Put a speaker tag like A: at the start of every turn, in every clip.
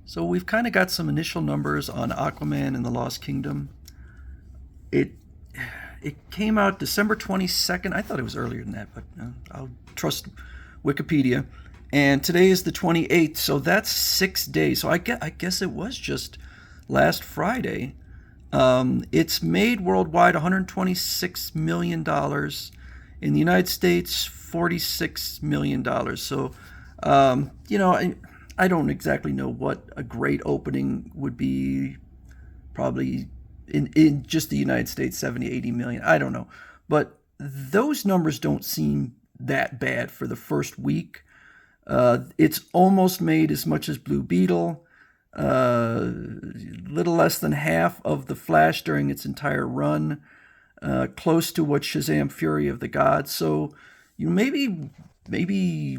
A: So we've kind of got some initial numbers on Aquaman and the Lost Kingdom. It it came out December 22nd. I thought it was earlier than that, but I'll trust Wikipedia. And today is the 28th, so that's 6 days. So I guess it was just last Friday. It's made worldwide $126 million dollars. In the United States, $46 million dollars. So, I don't exactly know what a great opening would be. Probably in just the United States, 70, 80 million. I don't know. But those numbers don't seem that bad for the first week. It's almost made as much as Blue Beetle, little less than half of The Flash during its entire run, close to what Shazam: Fury of the Gods. So, maybe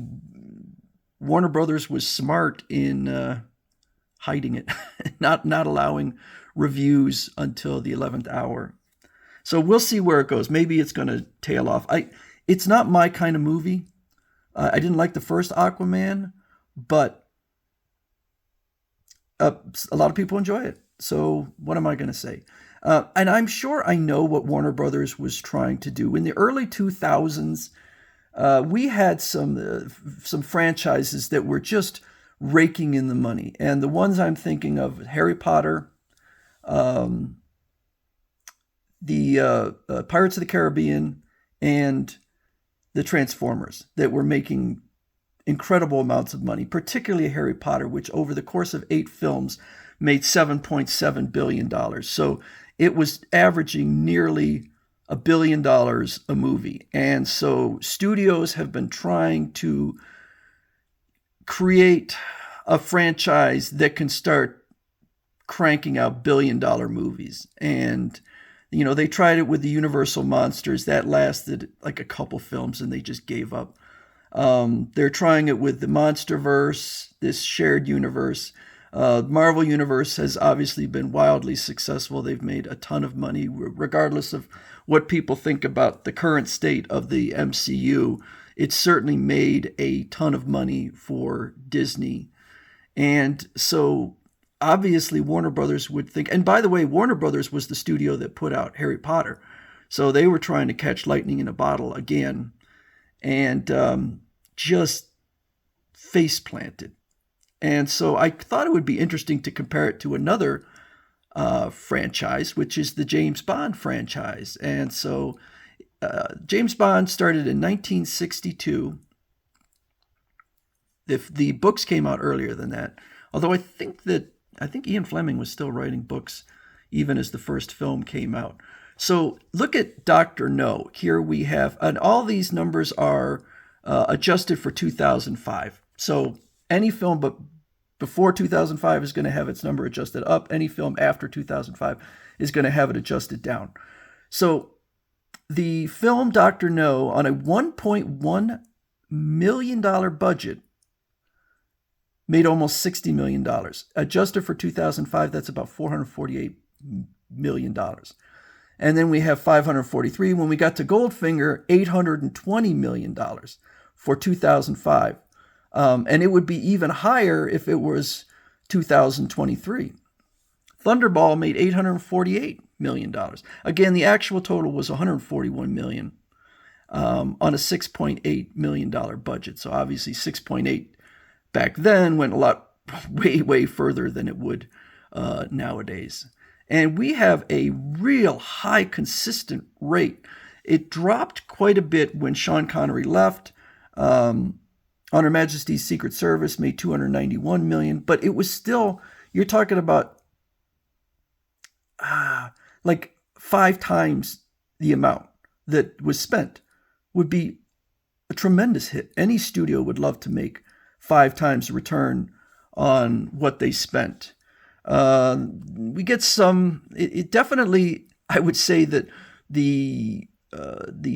A: Warner Brothers was smart in hiding it, not allowing reviews until the 11th hour. So we'll see where it goes. Maybe it's going to tail off. It's not my kind of movie. I didn't like the first Aquaman, but a lot of people enjoy it. So what am I going to say? And I'm sure I know what Warner Brothers was trying to do. In the early 2000s, we had some franchises that were just raking in the money. And the ones I'm thinking of, Harry Potter, um, the Pirates of the Caribbean, and the Transformers that were making incredible amounts of money, particularly Harry Potter, which over the course of 8 films made $7.7 billion dollars. So it was averaging nearly $1 billion a movie. And so studios have been trying to create a franchise that can start cranking out $1 billion movies. And they tried it with the Universal Monsters. That lasted like a couple films and they just gave up. They're trying it with the Monsterverse, this shared universe. Marvel Universe has obviously been wildly successful. They've made a ton of money, regardless of what people think about the current state of the MCU. It's certainly made a ton of money for Disney. And so obviously Warner Brothers would think, and by the way, Warner Brothers was the studio that put out Harry Potter. So they were trying to catch lightning in a bottle again, and just face planted. And so I thought it would be interesting to compare it to another franchise, which is the James Bond franchise. And so James Bond started in 1962. If the books came out earlier than that, although I think Ian Fleming was still writing books even as the first film came out. So look at Doctor No. Here we have, and all these numbers are adjusted for 2005. So any film but before 2005 is going to have its number adjusted up. Any film after 2005 is going to have it adjusted down. So the film Doctor No, on a $1.1 million budget, made almost $60 million. Adjusted for 2005, that's about $448 million. And then we have 543. When we got to Goldfinger, $820 million for 2005. And it would be even higher if it was 2023. Thunderball made $848 million. Again, the actual total was $141 million on a $6.8 million budget. So obviously 6.8 back then went a lot, way further than it would nowadays. And we have a real high consistent rate. It dropped quite a bit when Sean Connery left. On Her Majesty's Secret Service made $291 million, but it was still, you're talking about like 5 times the amount that was spent. Would be a tremendous hit. Any studio would love to make 5 times the return on what they spent. We get some. It definitely, I would say that the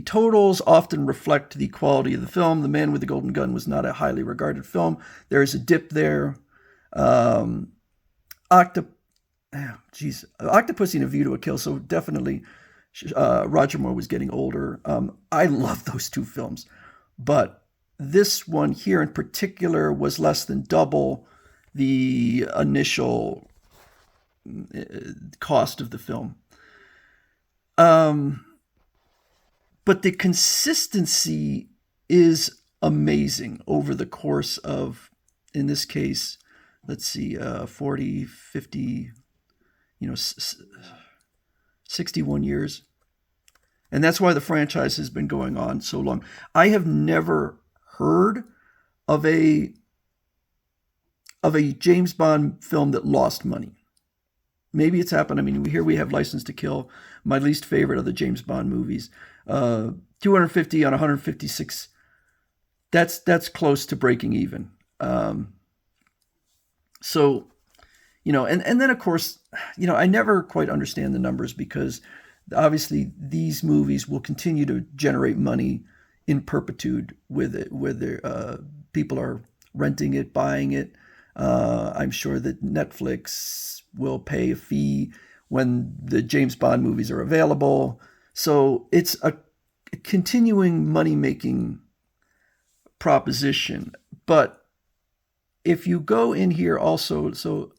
A: totals often reflect the quality of the film. The Man with the Golden Gun was not a highly regarded film. There is a dip there. Octopussy and A View to a Kill. So definitely, Roger Moore was getting older. I love those 2 films, but this one here in particular was less than double the initial cost of the film. But the consistency is amazing over the course of, in this case, let's see, 40, 50, 61 years. And that's why the franchise has been going on so long. I have never heard of a James Bond film that lost money. Maybe it's happened. I mean, here we have License to Kill, my least favorite of the James Bond movies. 250 on 156. That's close to breaking even. So, and then of course, I never quite understand the numbers, because obviously these movies will continue to generate money in perpetuity with it, whether people are renting it, buying it. I'm sure that Netflix will pay a fee when the James Bond movies are available. So it's a continuing money-making proposition. But if you go in here also, so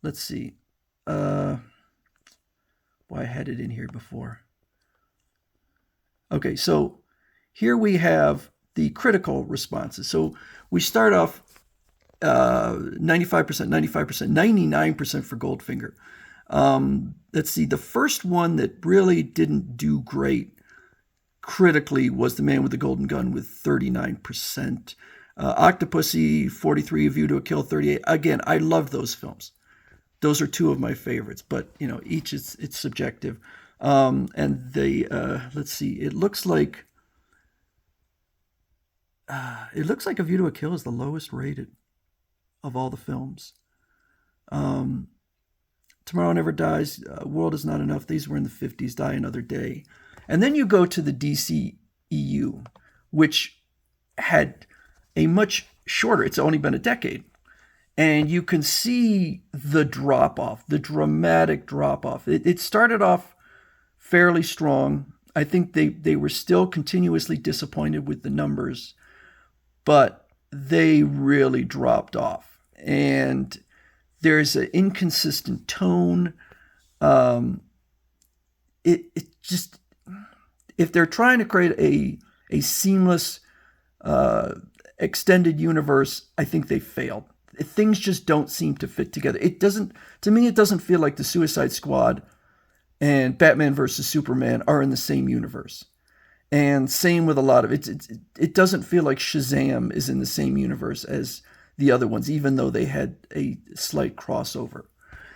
A: let's see. I had it in here before. Okay, so here we have the critical responses. So we start off 95%, 99% for Goldfinger. Let's see, the first one that really didn't do great critically was The Man with the Golden Gun with 39%. Octopussy, 43, A View to a Kill, 38. Again, I love those films. Those are two of my favorites, but each it's subjective. And they let's see, it looks like A View to a Kill is the lowest rated of all the films. Tomorrow Never Dies, World Is Not Enough, these were in the 50s, Die Another Day. And then you go to the DCEU, which had a much shorter, it's only been a decade. And you can see the drop-off, the dramatic drop-off. It started off fairly strong. I think they were still continuously disappointed with the numbers, but they really dropped off. And there's an inconsistent tone. It just, if they're trying to create a seamless extended universe, I think they failed. Things just don't seem to fit together. To me, it doesn't feel like the Suicide Squad and Batman versus Superman are in the same universe. And same with a lot of it. It doesn't feel like Shazam is in the same universe as the other ones, even though they had a slight crossover.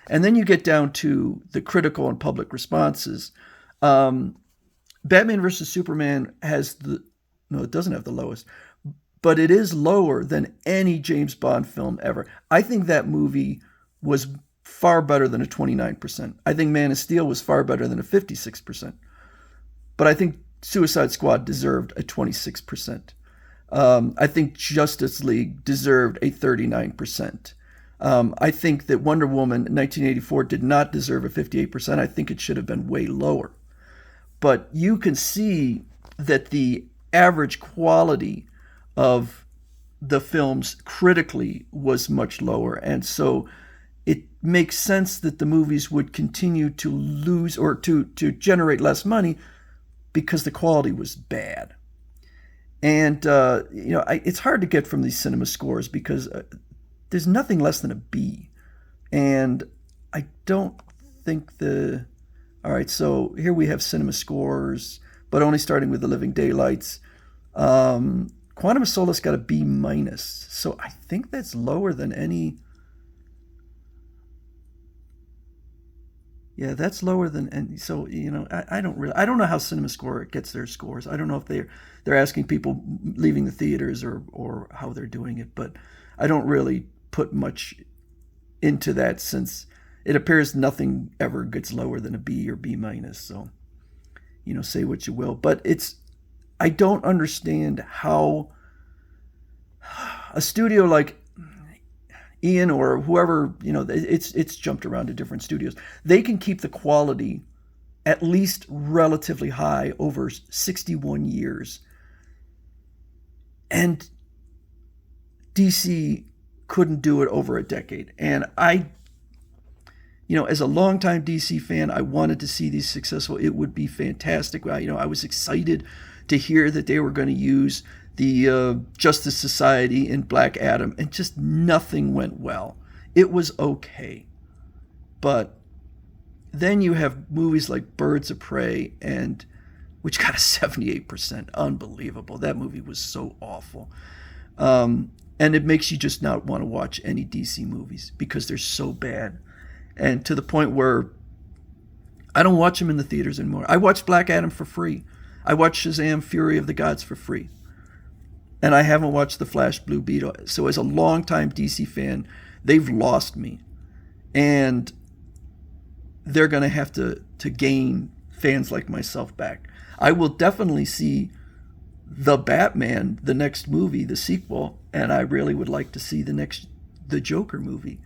A: And then you get down to the critical and public responses. Batman versus Superman it doesn't have the lowest, but it is lower than any James Bond film ever. I think that movie was far better than a 29%. I think Man of Steel was far better than a 56%. But I think Suicide Squad deserved a 26%. I think Justice League deserved a 39%. I think that Wonder Woman 1984 did not deserve a 58%. I think it should have been way lower. But you can see that the average quality of the films critically was much lower. And so it makes sense that the movies would continue to lose or to generate less money because the quality was bad. And, it's hard to get from these cinema scores because there's nothing less than a B. And I don't think all right, so here we have cinema scores, but only starting with The Living Daylights. Quantum of Solace got a B minus. So I think that's lower than any. Yeah, that's lower than any. So, I don't know how Cinema Score gets their scores. I don't know if they're asking people leaving the theaters or how they're doing it, but I don't really put much into that since it appears nothing ever gets lower than a B or B minus. So, say what you will, but I don't understand how a studio like Ian or whoever, it's jumped around to different studios. They can keep the quality at least relatively high over 61 years. And DC couldn't do it over a decade. And I, as a longtime DC fan, I wanted to see these successful. It would be fantastic. I was excited to hear that they were going to use the Justice Society in Black Adam, and just nothing went well. It was okay. But then you have movies like Birds of Prey, which got a 78%. Unbelievable. That movie was so awful. And it makes you just not want to watch any DC movies because they're so bad. And to the point where I don't watch them in the theaters anymore. I watched Black Adam for free. I watched Shazam! Fury of the Gods for free. And I haven't watched The Flash Blue Beetle. So as a longtime DC fan, they've lost me. And they're going to have to gain fans like myself back. I will definitely see The Batman, the next movie, the sequel, and I really would like to see the Joker movie.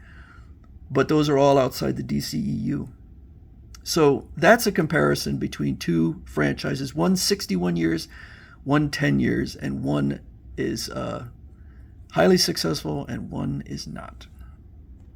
A: But those are all outside the DCEU. So that's a comparison between two franchises. One's 61 years, one 10 years, and one is highly successful and one is not.